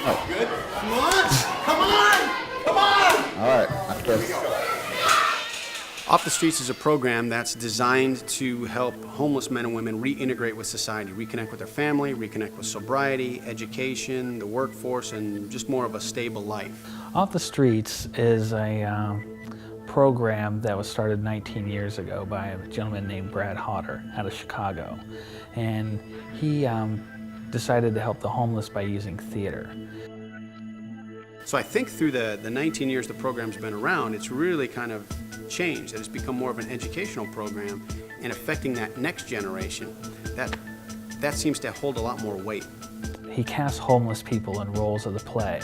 Oh. Good. Come on! Come on! Come on! All right. I guess. Off the Streets is a program that's designed to help homeless men and women reintegrate with society, reconnect with their family, reconnect with sobriety, education, the workforce, and just more of a stable life. Off the Streets is a program that was started 19 years ago by a gentleman named Brad Hodder out of Chicago. And he decided to help the homeless by using theater. So I think through the 19 years the program's been around, it's really kind of changed. That it's become more of an educational program and affecting that next generation. That seems to hold a lot more weight. He cast homeless people in roles of the play.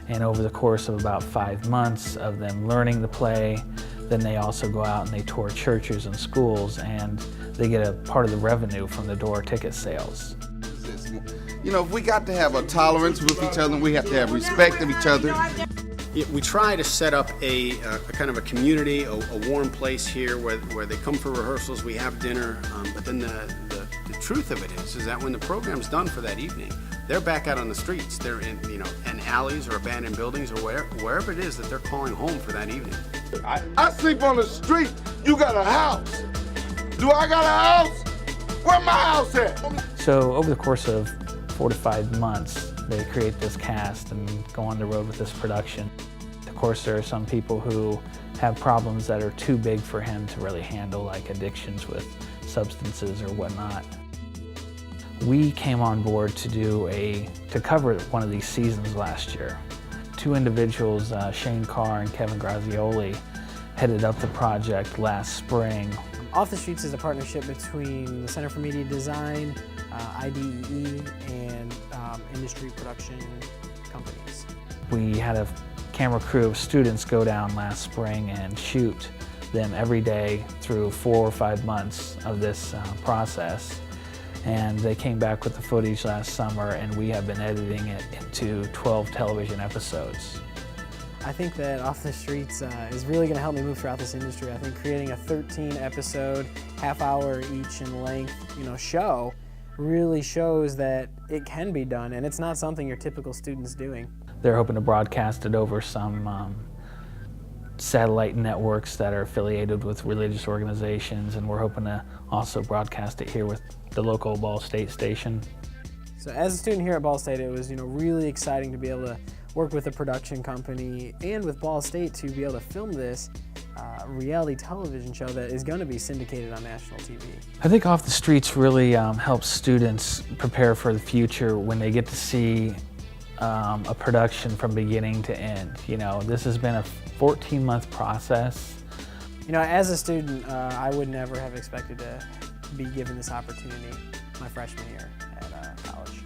And over the course of about 5 months of them learning the play, then they also go out and they tour churches and schools, and they get a part of the revenue from the door ticket sales. You know, if we got to have a tolerance with each other, we have to have respect of each other. Yeah, we try to set up a kind of a community, a warm place here where they come for rehearsals, we have dinner, but then the truth of it is that when the program's done for that evening, they're back out on the streets. They're in, in alleys or abandoned buildings or wherever it is that they're calling home for that evening. I sleep on the street. You got a house. Do I got a house? Where my house at? So over the course of 4 to 5 months, they create this cast and go on the road with this production. Of course, there are some people who have problems that are too big for him to really handle, like addictions with substances or whatnot. We came on board to cover one of these seasons last year. 2 individuals, Shane Carr and Kevin Grazioli, headed up the project last spring. Off the Streets is a partnership between the Center for Media Design, IDEE, and industry production companies. We had a camera crew of students go down last spring and shoot them every day through 4 or 5 months of this process. And they came back with the footage last summer, and we have been editing it into 12 television episodes. I think that Off the Streets is really going to help me move throughout this industry. I think creating a 13-episode, half-hour each in length, show really shows that it can be done, and it's not something your typical student's doing. They're hoping to broadcast it over some satellite networks that are affiliated with religious organizations, and we're hoping to also broadcast it here with the local Ball State station. So as a student here at Ball State, it was really exciting to be able to work with a production company and with Ball State to be able to film this reality television show that is going to be syndicated on national TV. I think Off the Streets really helps students prepare for the future when they get to see a production from beginning to end. This has been a 14-month process. As a student, I would never have expected to be given this opportunity my freshman year at college.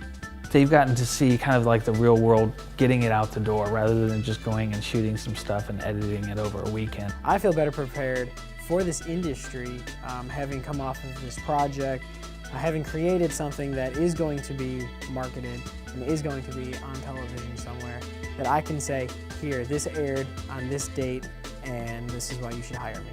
They've gotten to see kind of like the real world, getting it out the door rather than just going and shooting some stuff and editing it over a weekend. I feel better prepared for this industry, having come off of this project, having created something that is going to be marketed and is going to be on television somewhere, that I can say, here, this aired on this date, and this is why you should hire me.